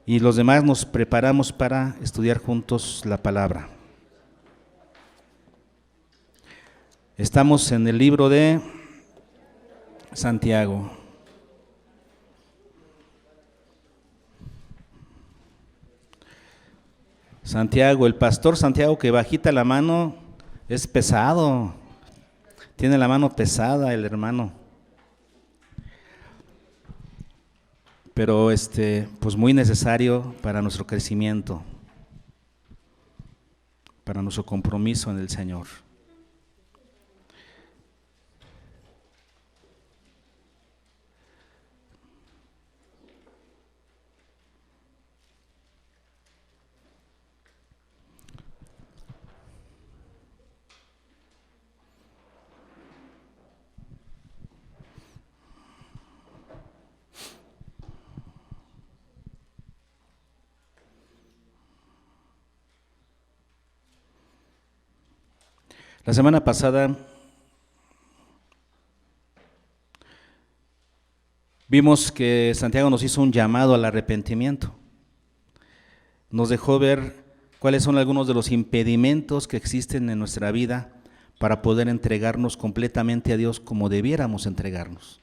y los demás nos preparamos para estudiar juntos la palabra. Estamos en el libro de Santiago. Santiago, el pastor Santiago que bajita la mano es pesado, tiene la mano pesada el hermano. Pero pues muy necesario para nuestro crecimiento, para nuestro compromiso en el Señor. La semana pasada vimos que Santiago nos hizo un llamado al arrepentimiento. Nos dejó ver cuáles son algunos de los impedimentos que existen en nuestra vida para poder entregarnos completamente a Dios como debiéramos entregarnos.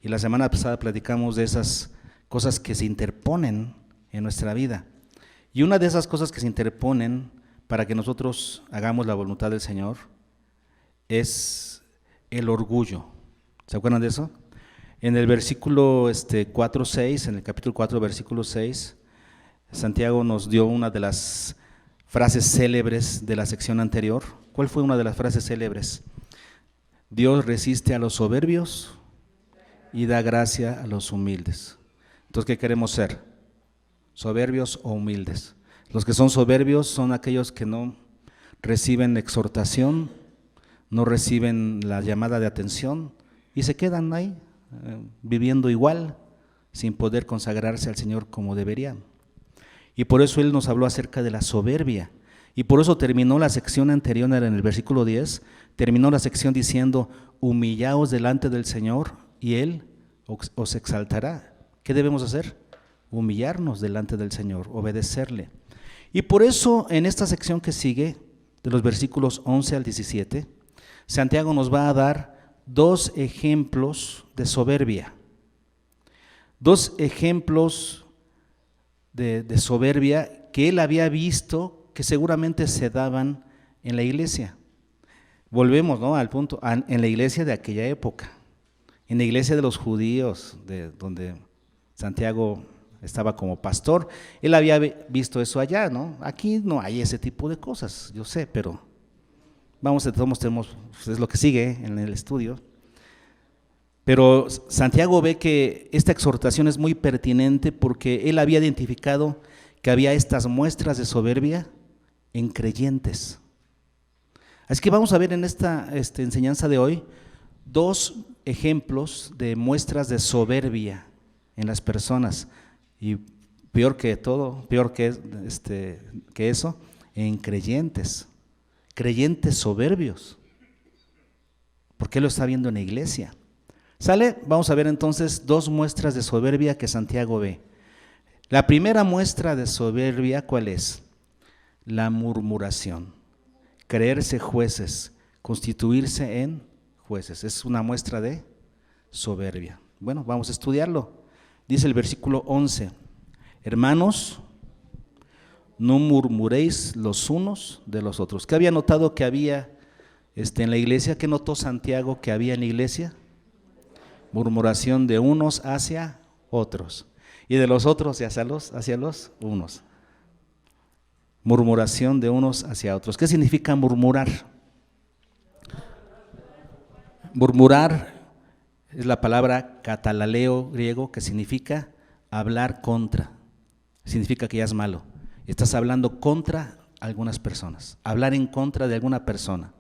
Y la semana pasada platicamos de esas cosas que se interponen en nuestra vida. Y una de esas cosas que se interponen para que nosotros hagamos la voluntad del Señor es el orgullo. ¿Se acuerdan de eso? En el versículo 4:6, en el capítulo 4, versículo 6, Santiago nos dio una de las frases célebres de la sección anterior. ¿Cuál fue una de las frases célebres? Dios resiste a los soberbios y da gracia a los humildes. Entonces, ¿qué queremos ser? ¿Soberbios o humildes? Los que son soberbios son aquellos que no reciben exhortación, no reciben la llamada de atención y se quedan ahí viviendo igual, sin poder consagrarse al Señor como deberían. Y por eso Él nos habló acerca de la soberbia. Y por eso terminó la sección anterior en el versículo 10, terminó la sección diciendo, humillaos delante del Señor y Él os exaltará. ¿Qué debemos hacer? Humillarnos delante del Señor, obedecerle. Y por eso en esta sección que sigue, de los versículos 11 al 17, Santiago nos va a dar dos ejemplos de soberbia. Dos ejemplos de soberbia que él había visto que seguramente se daban en la iglesia. Volvemos, ¿no?, al punto, en la iglesia de aquella época, en la iglesia de los judíos, de donde Santiago estaba como pastor. Él había visto eso allá, ¿no? Aquí no hay ese tipo de cosas, yo sé, pero vamos, tenemos, es lo que sigue en el estudio. Pero Santiago ve que esta exhortación es muy pertinente porque él había identificado que había estas muestras de soberbia en creyentes. Así que vamos a ver en esta enseñanza de hoy dos ejemplos de muestras de soberbia en las personas. Y peor que todo, peor que eso, en creyentes. Creyentes soberbios. ¿Por qué lo está viendo en la iglesia? ¿Sale? Vamos a ver entonces dos muestras de soberbia que Santiago ve. La primera muestra de soberbia, ¿cuál es? La murmuración. Creerse jueces, constituirse en jueces. Es una muestra de soberbia. Bueno, vamos a estudiarlo. Dice el versículo 11, hermanos, no murmuréis los unos de los otros. ¿Qué había notado que había en la iglesia? ¿Qué notó Santiago que había en la iglesia? Murmuración de unos hacia otros y de los otros hacia los unos. Murmuración de unos hacia otros. ¿Qué significa murmurar? Murmurar es la palabra catalaleo griego que significa hablar contra. Significa que ya es malo. Estás hablando contra algunas personas, hablar en contra de alguna persona.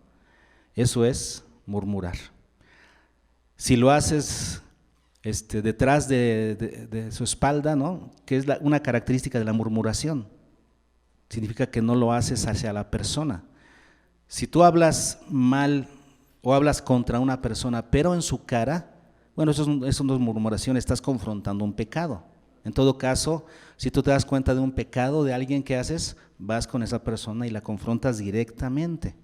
Eso es murmurar. Si lo haces detrás de su espalda, ¿no?, que es una característica de la murmuración, significa que no lo haces hacia la persona. Si tú hablas mal o hablas contra una persona, pero en su cara, bueno, eso no es murmuración, estás confrontando un pecado. En todo caso, si tú te das cuenta de un pecado de alguien que haces, vas con esa persona y la confrontas directamente.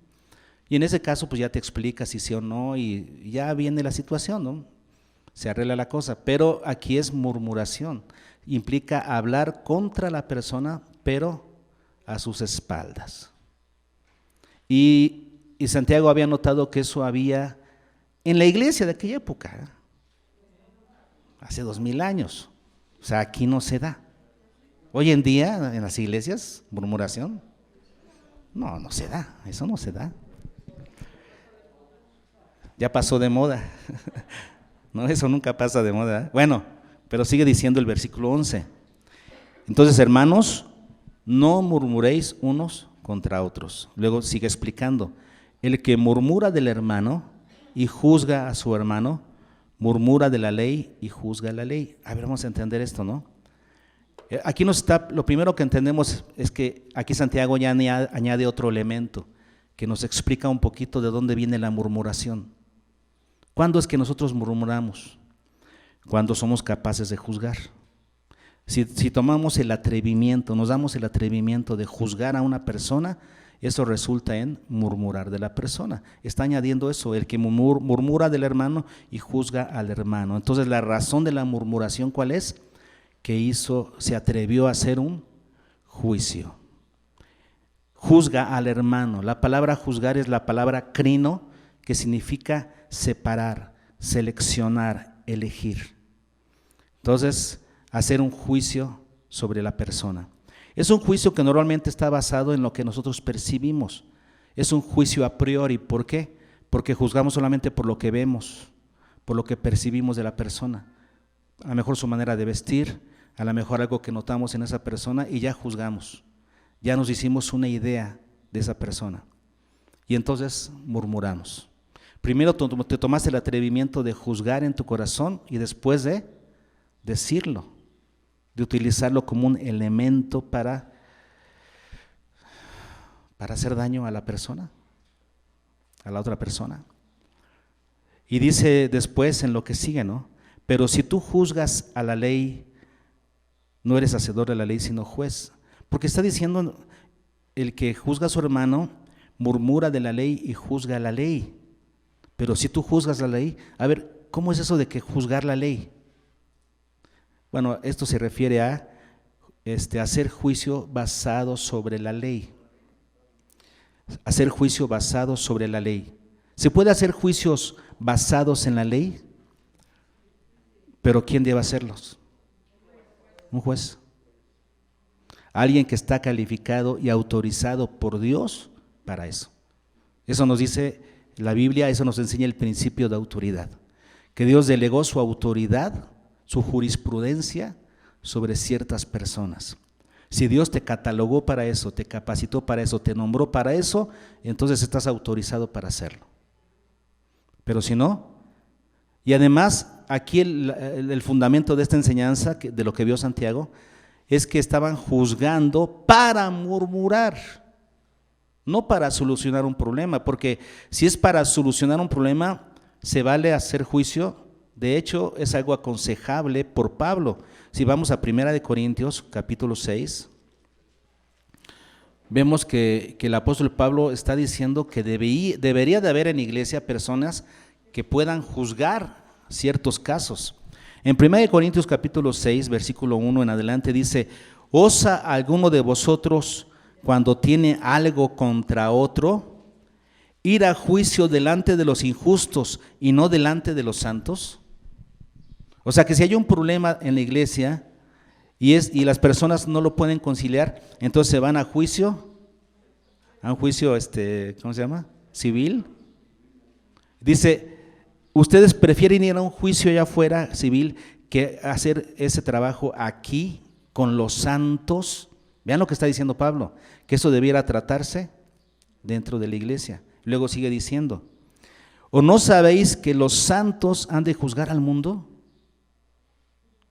Y en ese caso, pues ya te explicas si sí o no y ya viene la situación, ¿no? Se arregla la cosa. Pero aquí es murmuración. Implica hablar contra la persona, pero a sus espaldas. Y Santiago había notado que eso había en la iglesia de aquella época, hace 2000 años. O sea, aquí no se da. Hoy en día, en las iglesias, murmuración, no se da, eso no se da. Ya pasó de moda. No, eso nunca pasa de moda. Bueno, pero sigue diciendo el versículo 11. Entonces, hermanos, no murmuréis unos contra otros. Luego sigue explicando. El que murmura del hermano y juzga a su hermano, murmura de la ley y juzga la ley. A ver, vamos a entender esto, ¿no? Aquí lo primero que entendemos es que aquí Santiago ya añade otro elemento que nos explica un poquito de dónde viene la murmuración. ¿Cuándo es que nosotros murmuramos? Cuando somos capaces de juzgar. Si tomamos el atrevimiento, nos damos el atrevimiento de juzgar a una persona, eso resulta en murmurar de la persona. Está añadiendo eso, el que murmura del hermano y juzga al hermano. Entonces, la razón de la murmuración, ¿cuál es? Que se atrevió a hacer un juicio. Juzga al hermano. La palabra juzgar es la palabra crino, que significa separar, seleccionar, elegir. Entonces, hacer un juicio sobre la persona. Es un juicio que normalmente está basado en lo que nosotros percibimos. Es un juicio a priori. ¿Por qué? Porque juzgamos solamente por lo que vemos, por lo que percibimos de la persona. A lo mejor su manera de vestir, a lo mejor algo que notamos en esa persona y ya juzgamos. Ya nos hicimos una idea de esa persona. Y entonces murmuramos. Primero te tomaste el atrevimiento de juzgar en tu corazón y después de decirlo, de utilizarlo como un elemento para hacer daño a la persona, a la otra persona. Y dice después en lo que sigue, ¿no? Pero si tú juzgas a la ley, no eres hacedor de la ley, sino juez. Porque está diciendo, el que juzga a su hermano, murmura de la ley y juzga la ley. Pero si tú juzgas la ley, a ver, ¿cómo es eso de que juzgar la ley? Bueno, esto se refiere a hacer juicio basado sobre la ley. Hacer juicio basado sobre la ley. ¿Se puede hacer juicios basados en la ley? Pero ¿quién debe hacerlos? Un juez. Alguien que está calificado y autorizado por Dios para eso. Eso nos dice la Biblia, eso nos enseña el principio de autoridad. Que Dios delegó su autoridad, su jurisprudencia sobre ciertas personas. Si Dios te catalogó para eso, te capacitó para eso, te nombró para eso, entonces estás autorizado para hacerlo. Pero si no, y además aquí el fundamento de esta enseñanza, de lo que vio Santiago, es que estaban juzgando para murmurar, no para solucionar un problema, porque si es para solucionar un problema, se vale hacer juicio. De hecho, es algo aconsejable por Pablo. Si vamos a 1 Corintios, capítulo 6, vemos que el apóstol Pablo está diciendo que debería de haber en iglesia personas que puedan juzgar ciertos casos. En 1 Corintios capítulo 6, versículo 1 en adelante dice: ¿osa alguno de vosotros, cuando tiene algo contra otro, ir a juicio delante de los injustos y no delante de los santos? O sea que si hay un problema en la iglesia y las personas no lo pueden conciliar, entonces se van a un juicio, ¿cómo se llama? Civil. Dice, ustedes prefieren ir a un juicio allá afuera, civil, que hacer ese trabajo aquí con los santos. Vean lo que está diciendo Pablo, que eso debiera tratarse dentro de la iglesia. Luego sigue diciendo, ¿o no sabéis que los santos han de juzgar al mundo?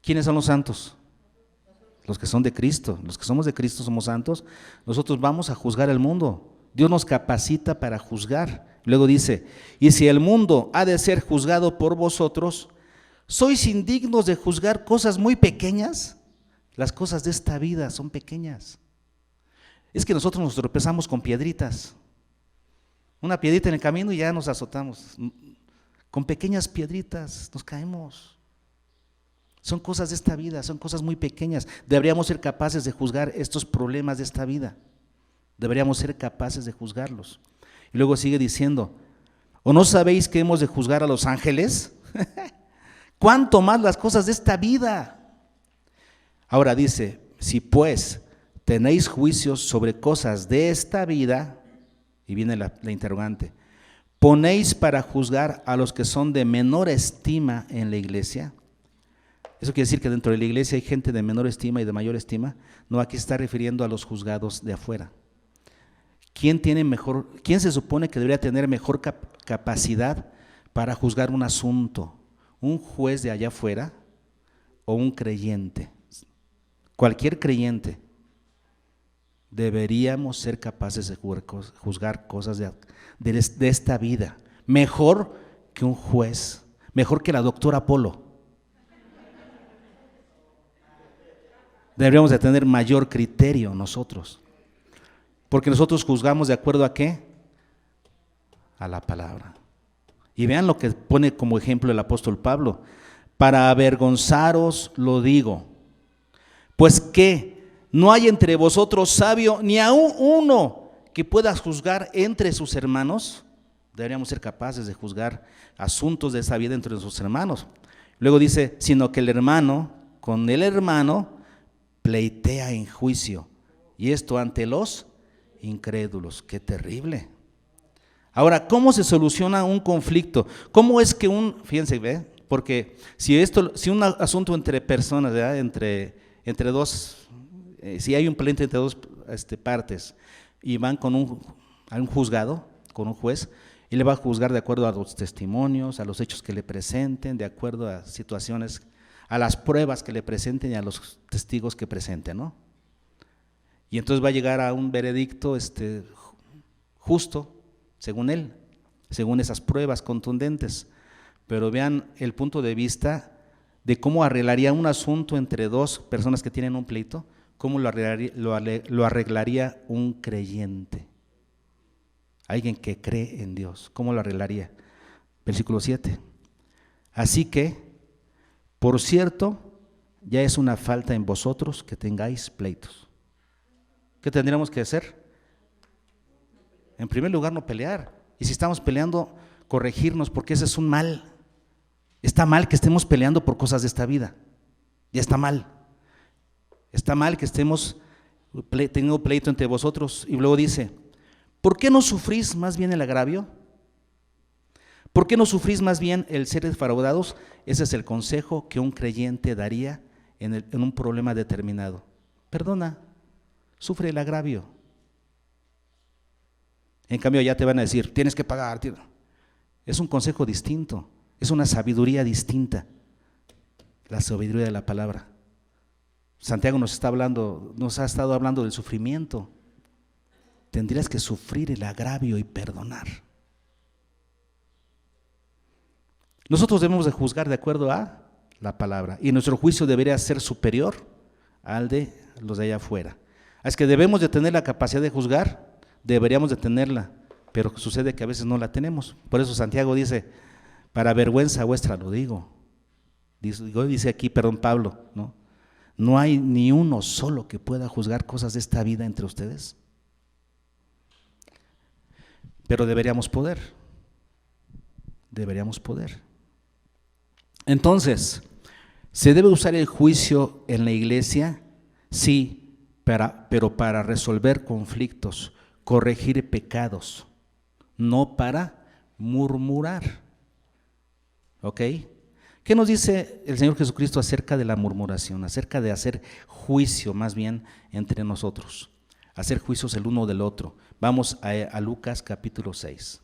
¿Quiénes son los santos? Los que son de Cristo. Los que somos de Cristo somos santos. Nosotros vamos a juzgar al mundo. Dios nos capacita para juzgar. Luego dice, y si el mundo ha de ser juzgado por vosotros, ¿sois indignos de juzgar cosas muy pequeñas? Las cosas de esta vida son pequeñas. Es que nosotros nos tropezamos con piedritas. Una piedrita en el camino y ya nos azotamos. Con pequeñas piedritas nos caemos. Son cosas de esta vida, son cosas muy pequeñas. Deberíamos ser capaces de juzgar estos problemas de esta vida. Deberíamos ser capaces de juzgarlos. Y luego sigue diciendo, ¿o no sabéis que hemos de juzgar a los ángeles? ¿Cuánto más las cosas de esta vida? Ahora dice, si pues tenéis juicios sobre cosas de esta vida, y viene la interrogante, ¿ponéis para juzgar a los que son de menor estima en la iglesia? Eso quiere decir que dentro de la iglesia hay gente de menor estima y de mayor estima. No, aquí está refiriendo a los juzgados de afuera. ¿Quién se supone que debería tener mejor capacidad para juzgar un asunto? ¿Un juez de allá afuera o un creyente? Cualquier creyente. Deberíamos ser capaces de juzgar cosas de esta vida. Mejor que un juez, mejor que la doctora Polo. Deberíamos de tener mayor criterio nosotros. Porque nosotros juzgamos de acuerdo a ¿qué? A la palabra. Y vean lo que pone como ejemplo el apóstol Pablo. Para avergonzaros lo digo. Pues que no hay entre vosotros sabio ni aun uno que pueda juzgar entre sus hermanos. Deberíamos ser capaces de juzgar asuntos de esa vida entre sus hermanos. Luego dice, sino que el hermano con el hermano pleitea en juicio. Y esto ante los incrédulos. ¡Qué terrible! Ahora, ¿cómo se soluciona un conflicto? ¿Cómo es que fíjense, ¿ve? Porque si un asunto entre personas, ¿verdad? Entre dos, si hay un pleito entre dos partes y van a un juzgado, con un juez, y le va a juzgar de acuerdo a los testimonios, a los hechos que le presenten, de acuerdo a situaciones, a las pruebas que le presenten y a los testigos que presenten, ¿no? Y entonces va a llegar a un veredicto justo, según él, según esas pruebas contundentes. Pero vean el punto de vista de cómo arreglaría un asunto entre dos personas que tienen un pleito, cómo lo arreglaría un creyente, alguien que cree en Dios. ¿Cómo lo arreglaría? Versículo 7. Así que, por cierto, ya es una falta en vosotros que tengáis pleitos. ¿Qué tendríamos que hacer? En primer lugar, no pelear. Y si estamos peleando, corregirnos, porque ese es un mal. Está mal que estemos peleando por cosas de esta vida. Ya está mal. Está mal que estemos teniendo pleito entre vosotros. Y luego dice, ¿por qué no sufrís más bien el agravio? ¿Por qué no sufrís más bien el ser defraudados? Ese es el consejo que un creyente daría en un problema determinado. Perdona, sufre el agravio. En cambio ya te van a decir, tienes que pagar. Es un consejo distinto, es una sabiduría distinta, la sabiduría de la palabra. Santiago nos ha estado hablando del sufrimiento. Tendrías que sufrir el agravio y perdonar. Nosotros debemos de juzgar de acuerdo a la palabra y nuestro juicio debería ser superior al de los de allá afuera. Es que debemos de tener la capacidad de juzgar, deberíamos de tenerla, pero sucede que a veces no la tenemos. Por eso Santiago dice, para vergüenza vuestra lo digo. Dice aquí, Pablo, ¿no? No hay ni uno solo que pueda juzgar cosas de esta vida entre ustedes. Pero deberíamos poder. Entonces, ¿se debe usar el juicio en la iglesia? Sí, pero para resolver conflictos, corregir pecados, no para murmurar. ¿Ok? ¿Qué nos dice el Señor Jesucristo acerca de la murmuración? Acerca de hacer juicio más bien entre nosotros, hacer juicios el uno del otro. Vamos a Lucas capítulo 6.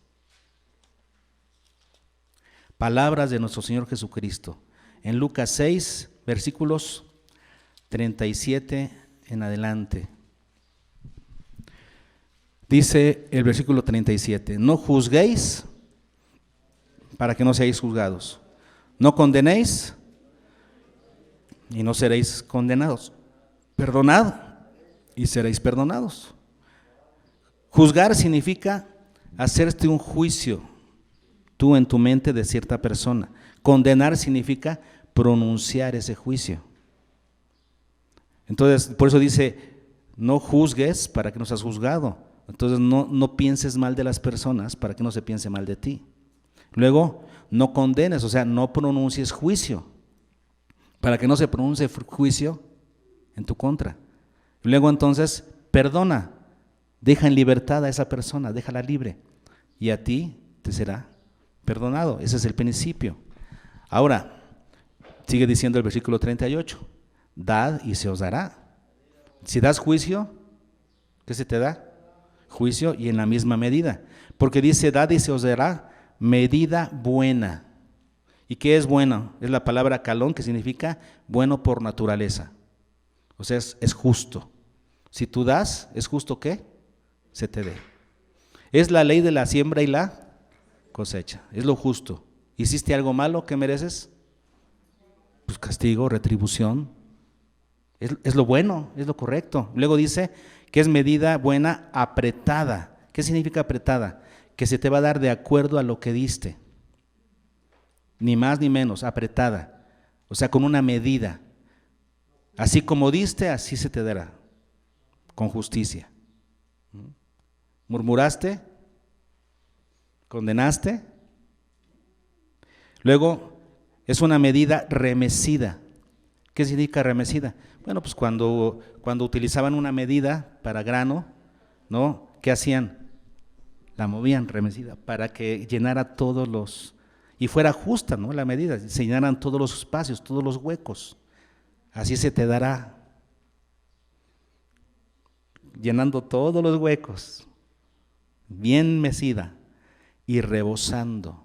Palabras de nuestro Señor Jesucristo. En Lucas 6, versículos 37 en adelante. Dice el versículo 37, no juzguéis para que no seáis juzgados. No condenéis y no seréis condenados. perdonad y seréis perdonados. Juzgar significa hacerte un juicio, tú en tu mente, de cierta persona. Condenar significa pronunciar ese juicio. Entonces, por eso dice, no juzgues para que no seas juzgado. Entonces, no pienses mal de las personas para que no se piense mal de ti. Luego, no condenes, o sea, no pronuncies juicio, para que no se pronuncie juicio en tu contra. Luego, entonces, perdona, deja en libertad a esa persona, déjala libre, y a ti te será perdonado. Ese es el principio. Ahora, sigue diciendo el versículo 38, dad y se os dará. Si das juicio, ¿qué se te da? Juicio, y en la misma medida. Porque dice, dad y se os dará medida buena. ¿Y qué es bueno? Es la palabra kalón, que significa bueno por naturaleza. O sea, es justo. Si tú das, ¿es justo qué? Se te dé. Es la ley de la siembra y la cosecha. Es lo justo. ¿Hiciste algo malo? ¿Qué mereces? Pues castigo, retribución. Es lo bueno, es lo correcto. Luego dice que es medida buena apretada. ¿Qué significa apretada? Que se te va a dar de acuerdo a lo que diste. Ni más ni menos, apretada. O sea, con una medida. Así como diste, así se te dará. Con justicia. ¿Murmuraste? ¿Condenaste? Luego, es una medida remecida. ¿Qué significa remecida? Bueno, pues cuando utilizaban una medida para grano, ¿no? ¿Qué hacían? La movían remecida para que llenara todos los, y fuera justa, ¿no? La medida, se llenaran todos los espacios, todos los huecos. Así se te dará, llenando todos los huecos, bien mecida y rebosando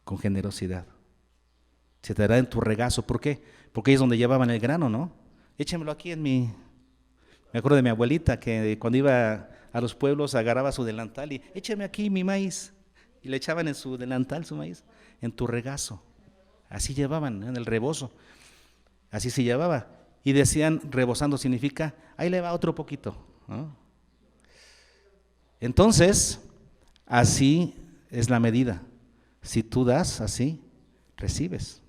con generosidad. Se te dará en tu regazo. ¿Por qué? Porque ahí es donde llevaban el grano, ¿no? Échamelo aquí me acuerdo de mi abuelita que cuando iba a los pueblos agarraba su delantal y échame aquí mi maíz. Y le echaban en su delantal su maíz, en tu regazo. Así llevaban, en el rebozo. Así se llevaba. Y decían, rebosando significa, ahí le va otro poquito, ¿no? Entonces, así es la medida. Si tú das así, recibes.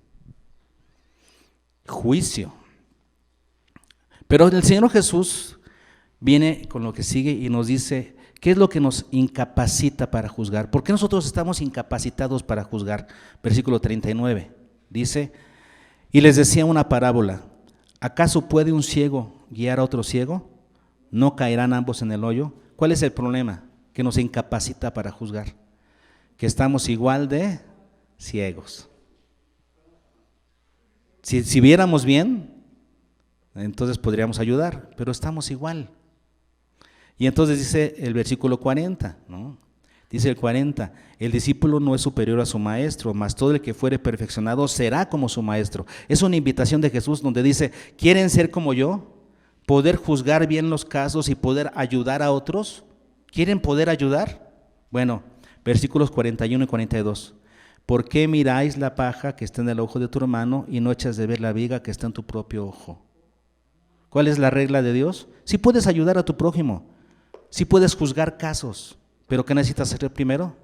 Juicio. Pero el Señor Jesús viene con lo que sigue y nos dice, ¿qué es lo que nos incapacita para juzgar? ¿Por qué nosotros estamos incapacitados para juzgar? Versículo 39, dice, y les decía una parábola, ¿acaso puede un ciego guiar a otro ciego? ¿No caerán ambos en el hoyo? ¿Cuál es el problema que nos incapacita para juzgar? Que estamos igual de ciegos. Si viéramos bien, entonces podríamos ayudar, pero estamos igual. Y entonces dice el versículo 40, ¿no? Dice el 40, el discípulo no es superior a su maestro, mas todo el que fuere perfeccionado será como su maestro. Es una invitación de Jesús donde dice, ¿quieren ser como yo? ¿Poder juzgar bien los casos y poder ayudar a otros? ¿Quieren poder ayudar? Bueno, versículos 41 y 42. ¿Por qué miráis la paja que está en el ojo de tu hermano y no echas de ver la viga que está en tu propio ojo? ¿Cuál es la regla de Dios? Sí puedes ayudar a tu prójimo, sí puedes juzgar casos, pero ¿qué necesitas hacer primero?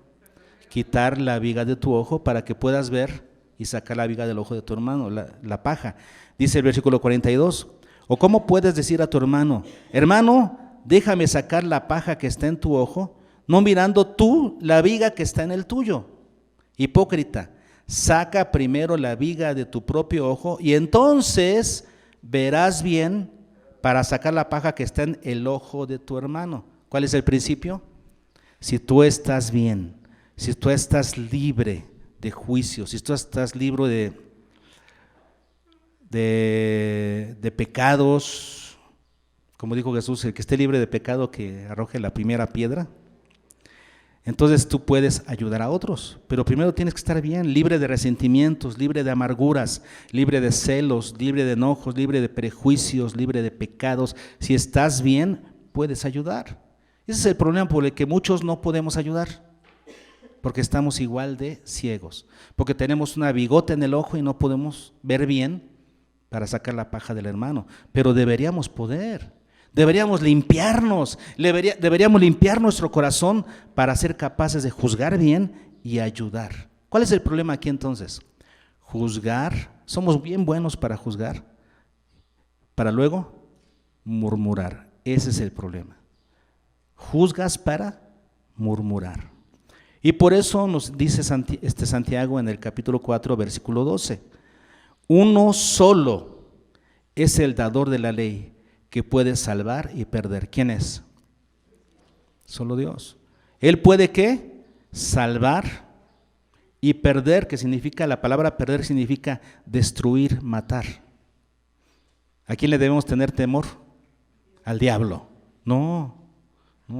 Quitar la viga de tu ojo para que puedas ver y sacar la viga del ojo de tu hermano, la paja. Dice el versículo 42, ¿o cómo puedes decir a tu hermano, hermano, déjame sacar la paja que está en tu ojo, no mirando tú la viga que está en el tuyo? Hipócrita, saca primero la viga de tu propio ojo y entonces verás bien para sacar la paja que está en el ojo de tu hermano. ¿Cuál es el principio? Si tú estás bien, si tú estás libre de juicio, si tú estás libre de pecados, como dijo Jesús, el que esté libre de pecado que arroje la primera piedra, entonces tú puedes ayudar a otros, pero primero tienes que estar bien, libre de resentimientos, libre de amarguras, libre de celos, libre de enojos, libre de prejuicios, libre de pecados. Si estás bien, puedes ayudar. Ese es el problema por el que muchos no podemos ayudar, porque estamos igual de ciegos, porque tenemos una bigota en el ojo y no podemos ver bien para sacar la paja del hermano, pero deberíamos poder. Deberíamos limpiarnos, deberíamos limpiar nuestro corazón para ser capaces de juzgar bien y ayudar. ¿Cuál es el problema aquí entonces? Juzgar, somos bien buenos para juzgar, para luego murmurar. Ese es el problema. Juzgas para murmurar. Y por eso nos dice Santiago en el capítulo 4, versículo 12, uno solo es el dador de la ley, que puede salvar y perder. ¿Quién es? Solo Dios. Él puede ¿qué? Salvar y perder, que significa, la palabra perder significa destruir, matar. ¿A quién le debemos tener temor? Al diablo. No,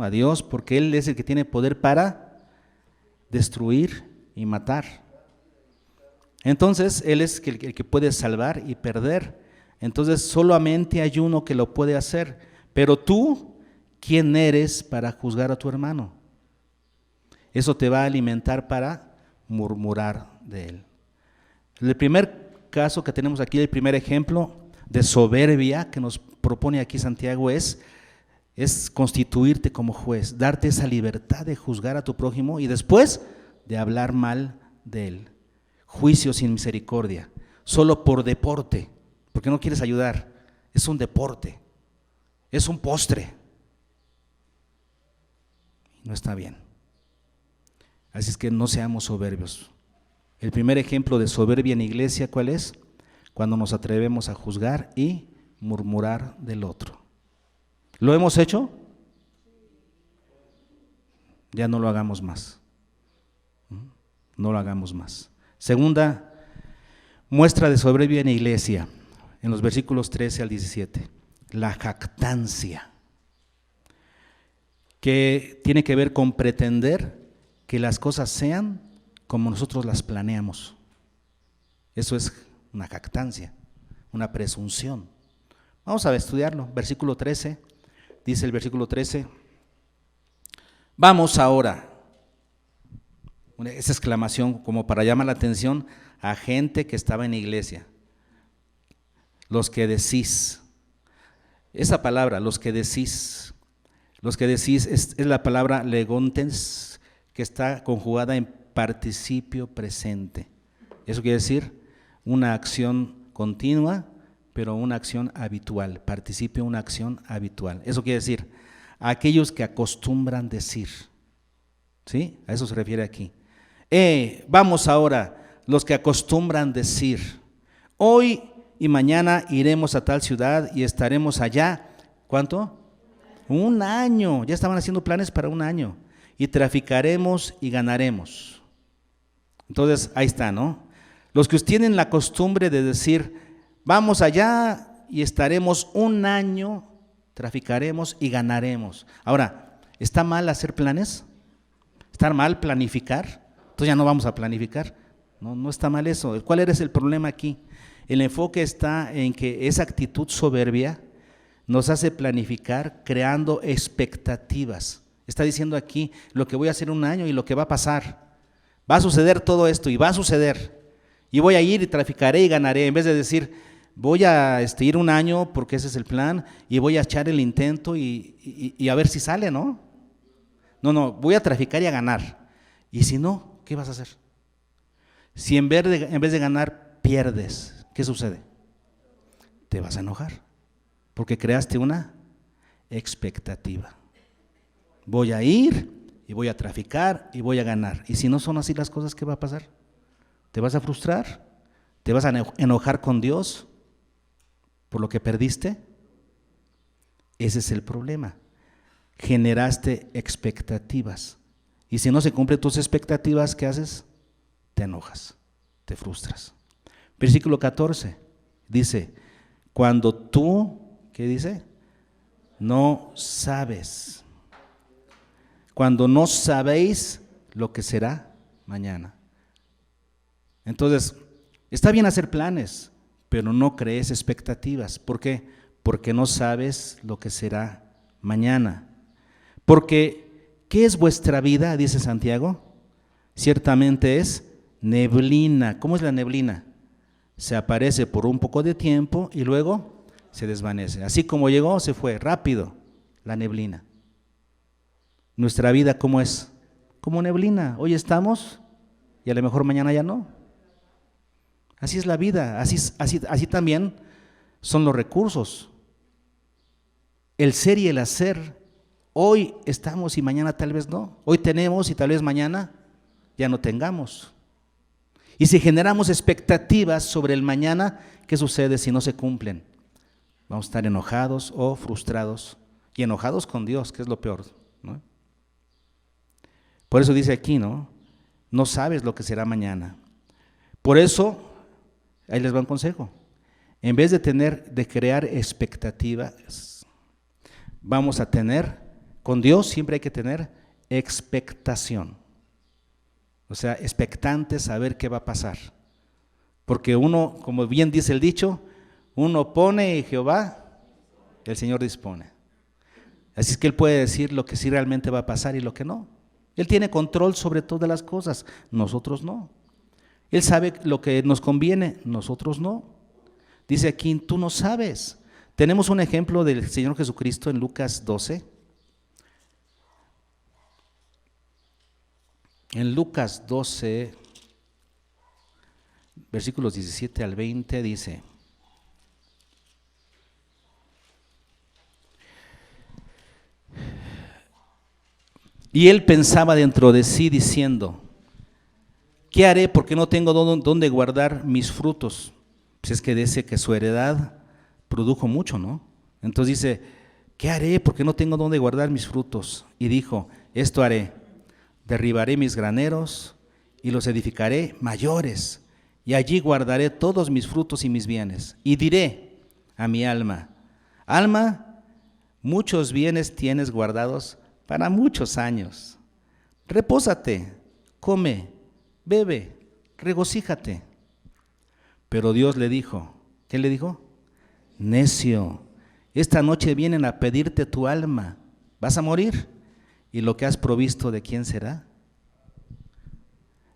a Dios, porque Él es el que tiene poder para destruir y matar. Entonces, Él es el que puede salvar y perder. Entonces solamente hay uno que lo puede hacer, pero tú, ¿quién eres para juzgar a tu hermano? Eso te va a alimentar para murmurar de él. El primer caso que tenemos aquí, el primer ejemplo de soberbia que nos propone aquí Santiago es constituirte como juez, darte esa libertad de juzgar a tu prójimo y después de hablar mal de él. Juicio sin misericordia, solo por deporte. Porque no quieres ayudar, es un deporte, es un postre. No está bien. Así es que no seamos soberbios. El primer ejemplo de soberbia en iglesia, ¿cuál es? Cuando nos atrevemos a juzgar y murmurar del otro. ¿Lo hemos hecho? Ya no lo hagamos más. No lo hagamos más. Segunda muestra de soberbia en iglesia. En los versículos 13 al 17, la jactancia, que tiene que ver con pretender que las cosas sean como nosotros las planeamos. Eso es una jactancia, una presunción. Vamos a estudiarlo. Versículo 13, dice el versículo 13, vamos ahora, esa exclamación como para llamar la atención a gente que estaba en la iglesia. Los que decís, esa palabra, los que decís es la palabra legontes, que está conjugada en participio presente. Eso quiere decir una acción continua, pero una acción habitual, participio, una acción habitual. Eso quiere decir, a aquellos que acostumbran decir, ¿sí? A eso se refiere aquí. Vamos ahora, los que acostumbran decir, hoy y mañana iremos a tal ciudad y estaremos allá. ¿Cuánto? Un año. Ya estaban haciendo planes para un año. Y traficaremos y ganaremos. Entonces, ahí está, ¿no? Los que tienen la costumbre de decir, vamos allá y estaremos un año, traficaremos y ganaremos. Ahora, ¿está mal hacer planes? ¿Está mal planificar? Entonces ya no vamos a planificar. No está mal eso. ¿Cuál es el problema aquí? El enfoque está en que esa actitud soberbia nos hace planificar creando expectativas. Está diciendo aquí lo que voy a hacer un año y lo que va a pasar. Va a suceder todo esto y va a suceder. Y voy a ir y traficaré y ganaré. En vez de decir, voy a ir un año porque ese es el plan y voy a echar el intento y a ver si sale, ¿no? No, voy a traficar y a ganar. Y si no, ¿qué vas a hacer? Si en vez de ganar pierdes, ¿qué sucede? Te vas a enojar, porque creaste una expectativa. Voy a ir y voy a traficar y voy a ganar. Y si no son así las cosas, ¿qué va a pasar? ¿Te vas a frustrar? ¿Te vas a enojar con Dios por lo que perdiste? Ese es el problema. Generaste expectativas. Y si no se cumplen tus expectativas, ¿qué haces? Te enojas, te frustras. Versículo 14 dice, cuando tú, ¿qué dice? No sabes. Cuando no sabéis lo que será mañana. Entonces, está bien hacer planes, pero no crees expectativas. ¿Por qué? Porque no sabes lo que será mañana. Porque, ¿qué es vuestra vida? Dice Santiago. Ciertamente es neblina. ¿Cómo es la neblina? se aparece por un poco de tiempo y luego se desvanece. Así como llegó, se fue, rápido, la neblina. Nuestra vida, ¿cómo es? Como neblina. Hoy estamos y a lo mejor mañana ya no. Así es la vida, así también son los recursos. El ser y el hacer, hoy estamos y mañana tal vez no. Hoy tenemos y tal vez mañana ya no tengamos. Y si generamos expectativas sobre el mañana, ¿qué sucede si no se cumplen? Vamos a estar enojados o frustrados, y enojados con Dios, que es lo peor, ¿no? Por eso dice aquí, ¿no? No sabes lo que será mañana. Por eso, ahí les va un consejo. En vez de crear expectativas, vamos a tener, con Dios siempre hay que tener expectación. O sea, expectante, saber qué va a pasar. Porque uno, como bien dice el dicho, uno pone y Jehová, el Señor dispone. Así es que Él puede decir lo que sí realmente va a pasar y lo que no. Él tiene control sobre todas las cosas, nosotros no. Él sabe lo que nos conviene, nosotros no. Dice aquí, tú no sabes. Tenemos un ejemplo del Señor Jesucristo en Lucas 12. En Lucas 12, versículos 17 al 20 dice: y él pensaba dentro de sí diciendo: ¿qué haré porque no tengo dónde guardar mis frutos? Pues es que dice que su heredad produjo mucho, ¿no? Entonces dice: ¿qué haré porque no tengo dónde guardar mis frutos? Y dijo: esto haré, derribaré mis graneros y los edificaré mayores, y allí guardaré todos mis frutos y mis bienes. Y diré a mi alma: alma, muchos bienes tienes guardados para muchos años. Repósate, come, bebe, regocíjate. Pero Dios le dijo, ¿qué le dijo? Necio, esta noche vienen a pedirte tu alma, vas a morir, y lo que has provisto, ¿de quién será?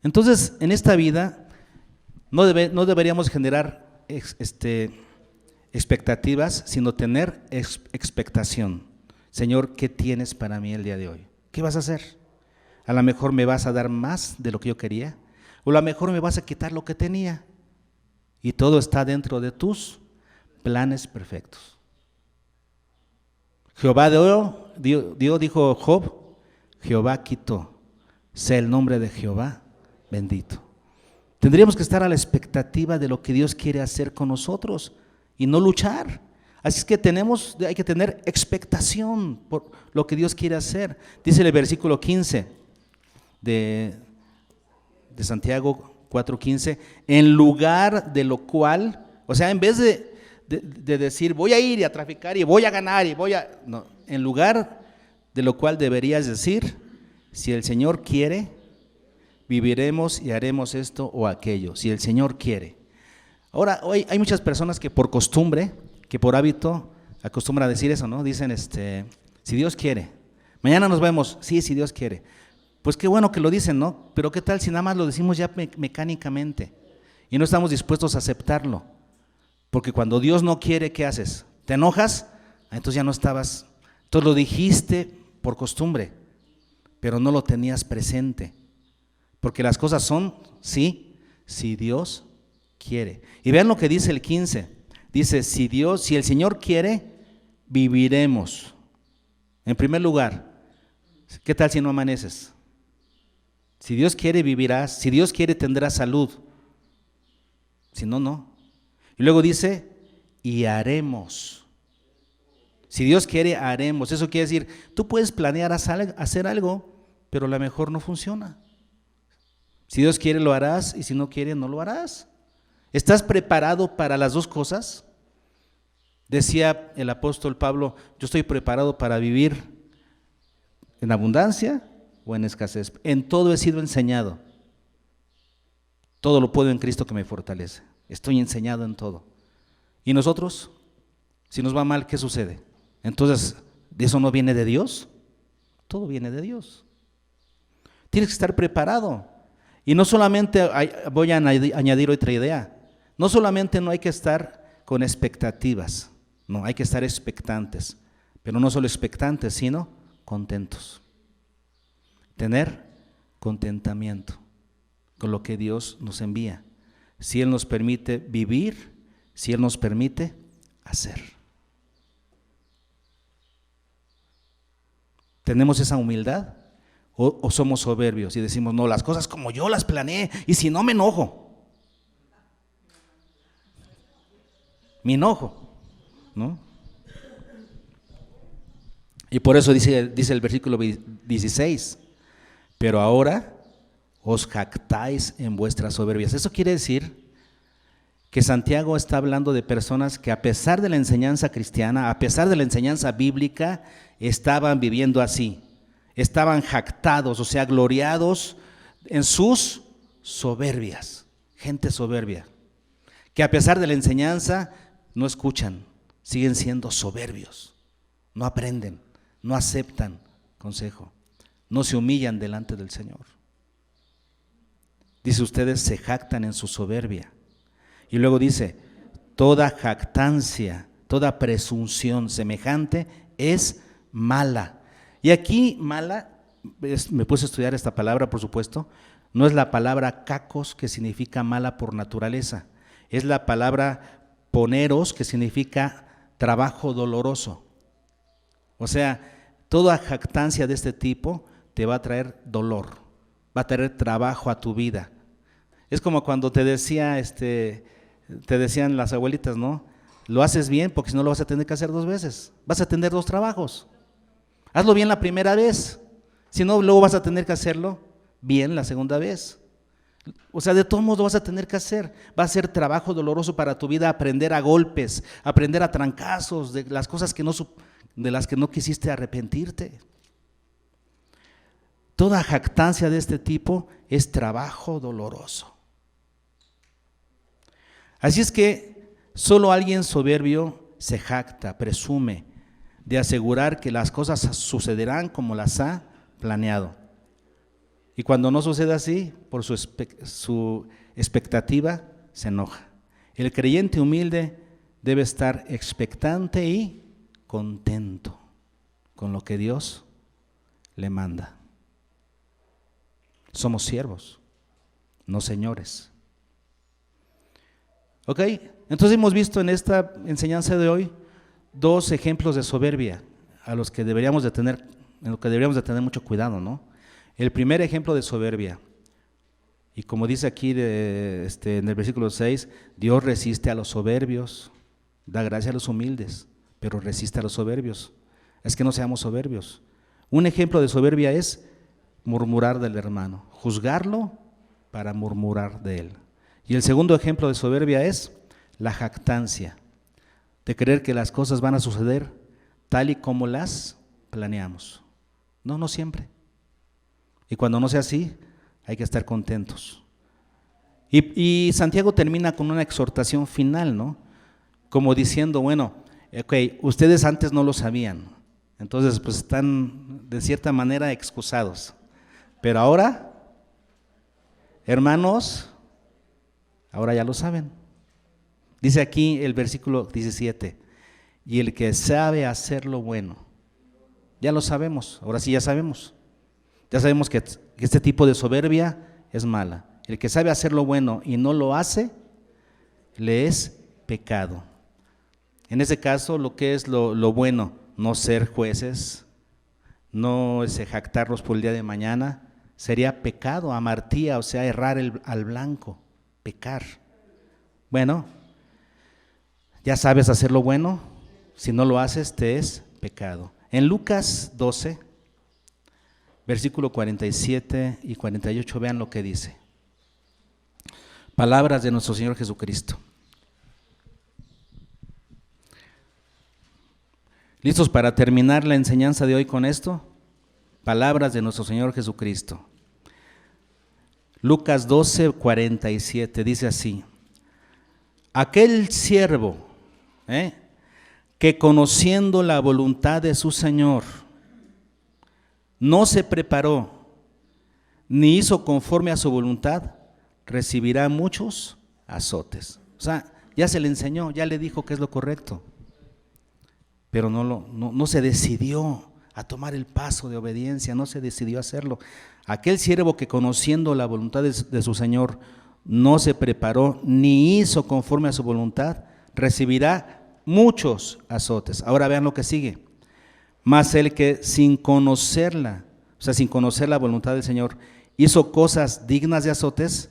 Entonces, en esta vida no deberíamos generar expectativas, sino tener expectación. Señor, ¿qué tienes para mí el día de hoy? ¿Qué vas a hacer? A lo mejor me vas a dar más de lo que yo quería, o a lo mejor me vas a quitar lo que tenía. Y todo está dentro de tus planes perfectos. Jehová dio, dijo Job, Jehová quitó, sea el nombre de Jehová bendito. Tendríamos que estar a la expectativa de lo que Dios quiere hacer con nosotros y no luchar. Así es que hay que tener expectación por lo que Dios quiere hacer. Dice el versículo 15 de Santiago 4:15, en lugar de lo cual, o sea, en vez de decir voy a ir y a traficar y voy a ganar y no, en lugar de lo cual deberías decir, si el Señor quiere, viviremos y haremos esto o aquello, si el Señor quiere. Ahora, hoy hay muchas personas que por costumbre, que por hábito, acostumbran a decir eso, ¿no? Dicen, si Dios quiere, mañana nos vemos, sí, si Dios quiere. Pues qué bueno que lo dicen, ¿no? Pero qué tal si nada más lo decimos ya mecánicamente y no estamos dispuestos a aceptarlo. Porque cuando Dios no quiere, ¿qué haces? ¿Te enojas? Entonces ya no estabas, entonces lo dijiste por costumbre, pero no lo tenías presente. Porque las cosas son, sí, si Dios quiere. Y vean lo que dice el 15. Dice, si el Señor quiere, viviremos. En primer lugar, ¿qué tal si no amaneces? Si Dios quiere, vivirás. Si Dios quiere, tendrás salud. Si no, no. Y luego dice, y haremos. Si Dios quiere, haremos. Eso quiere decir, tú puedes planear hacer algo, pero a lo mejor no funciona. Si Dios quiere, lo harás, y si no quiere, no lo harás. ¿Estás preparado para las dos cosas? Decía el apóstol Pablo, yo estoy preparado para vivir en abundancia o en escasez. En todo he sido enseñado. Todo lo puedo en Cristo que me fortalece. Estoy enseñado en todo. ¿Y nosotros? Si nos va mal, ¿qué sucede? Entonces, ¿eso no viene de Dios? Todo viene de Dios. Tienes que estar preparado. Y no solamente voy a añadir otra idea. No solamente no hay que estar con expectativas, no, hay que estar expectantes, pero no solo expectantes, sino contentos. Tener contentamiento con lo que Dios nos envía, si Él nos permite vivir, si Él nos permite hacer. ¿Tenemos esa humildad? ¿O somos soberbios y decimos, no, las cosas como yo las planeé y si no me enojo? Me enojo, ¿no? Y por eso dice el versículo 16, pero ahora os jactáis en vuestras soberbias. Eso quiere decir que Santiago está hablando de personas que a pesar de la enseñanza cristiana, a pesar de la enseñanza bíblica, estaban viviendo así. Estaban jactados, o sea, gloriados en sus soberbias. Gente soberbia, que a pesar de la enseñanza no escuchan, siguen siendo soberbios, no aprenden, no aceptan consejo, no se humillan delante del Señor. Dice, ustedes se jactan en su soberbia. Y luego dice, toda jactancia, toda presunción semejante es mala. Y aquí mala, me puse a estudiar esta palabra, por supuesto, no es la palabra kakos, que significa mala por naturaleza, es la palabra poneros, que significa trabajo doloroso. O sea, toda jactancia de este tipo te va a traer dolor, va a traer trabajo a tu vida. Es como cuando te decían las abuelitas, ¿no? Lo haces bien porque si no lo vas a tener que hacer 2 veces, vas a tener 2 trabajos. Hazlo bien la primera vez, si no luego vas a tener que hacerlo bien la segunda vez. O sea, de todos modos lo vas a tener que hacer. Va a ser trabajo doloroso para tu vida, aprender a golpes, aprender a trancazos de las cosas de las que no quisiste arrepentirte. Toda jactancia de este tipo es trabajo doloroso. Así es que solo alguien soberbio se jacta, presume de asegurar que las cosas sucederán como las ha planeado. Y cuando no sucede así, por su expectativa, se enoja. El creyente humilde debe estar expectante y contento con lo que Dios le manda. Somos siervos, no señores. ¿Ok? Entonces hemos visto en esta enseñanza de hoy 2 ejemplos de soberbia en lo que deberíamos de tener mucho cuidado, ¿no? El primer ejemplo de soberbia, y como dice aquí en el versículo 6, Dios resiste a los soberbios, da gracia a los humildes, pero resiste a los soberbios. Es que no seamos soberbios. Un ejemplo de soberbia es murmurar del hermano, juzgarlo para murmurar de él. Y el segundo ejemplo de soberbia es la jactancia, de creer que las cosas van a suceder tal y como las planeamos. No siempre. Y cuando no sea así, hay que estar contentos. Y Santiago termina con una exhortación final, ¿no? Como diciendo, bueno, ustedes antes no lo sabían, entonces pues están de cierta manera excusados. Pero ahora, hermanos, ahora ya lo saben. Dice aquí el versículo 17, y el que sabe hacer lo bueno, ya lo sabemos, ahora sí ya sabemos. Ya sabemos que este tipo de soberbia es mala. El que sabe hacer lo bueno y no lo hace, le es pecado. En ese caso, lo que es lo bueno, no ser jueces, no jactarnos por el día de mañana, sería pecado, amartía, o sea, errar al blanco, pecar. Bueno, ya sabes hacer lo bueno, si no lo haces, te es pecado. En Lucas 12, versículo 47 y 48, vean lo que dice. Palabras de nuestro Señor Jesucristo. ¿Listos para terminar la enseñanza de hoy con esto? Palabras de nuestro Señor Jesucristo. Lucas 12, 47, dice así. Aquel siervo, que conociendo la voluntad de su Señor, no se preparó, ni hizo conforme a su voluntad, recibirá muchos azotes. O sea, ya se le enseñó, ya le dijo que es lo correcto. Pero no se decidió a tomar el paso de obediencia, no se decidió a hacerlo. Aquel siervo que conociendo la voluntad de su Señor no se preparó ni hizo conforme a su voluntad, recibirá muchos azotes. Ahora vean lo que sigue. Mas el que sin conocerla, o sea, sin conocer la voluntad del Señor, hizo cosas dignas de azotes,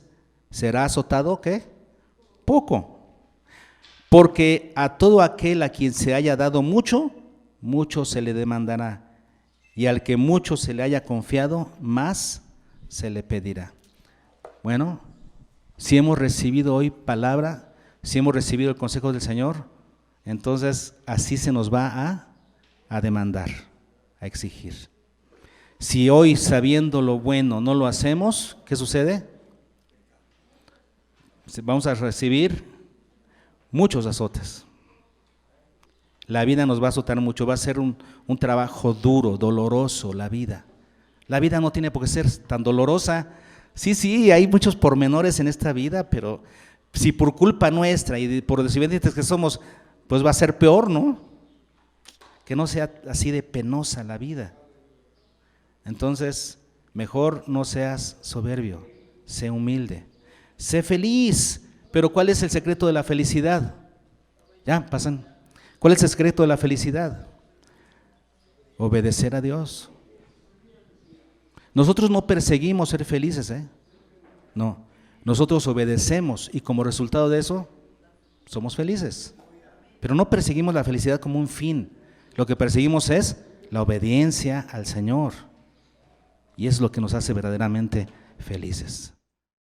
será azotado, ¿qué? Poco. Porque a todo aquel a quien se haya dado mucho, mucho se le demandará. Y al que mucho se le haya confiado, más se le pedirá. Bueno, si hemos recibido hoy palabra, si hemos recibido el consejo del Señor, entonces así se nos va a demandar, a exigir. Si hoy sabiendo lo bueno no lo hacemos, ¿qué sucede? Vamos a recibir muchos azotes. La vida nos va a azotar mucho, va a ser un trabajo duro, doloroso, la vida. La vida no tiene por qué ser tan dolorosa. Sí, hay muchos pormenores en esta vida, pero si por culpa nuestra y por desobedientes que somos, pues va a ser peor, ¿no? Que no sea así de penosa la vida. Entonces, mejor no seas soberbio, sé humilde, sé feliz. Pero ¿cuál es el secreto de la felicidad? Ya, pasan. ¿Cuál es el secreto de la felicidad? Obedecer a Dios. Nosotros no perseguimos ser felices, no. Nosotros obedecemos y como resultado de eso, somos felices. Pero no perseguimos la felicidad como un fin. Lo que perseguimos es la obediencia al Señor. Y es lo que nos hace verdaderamente felices.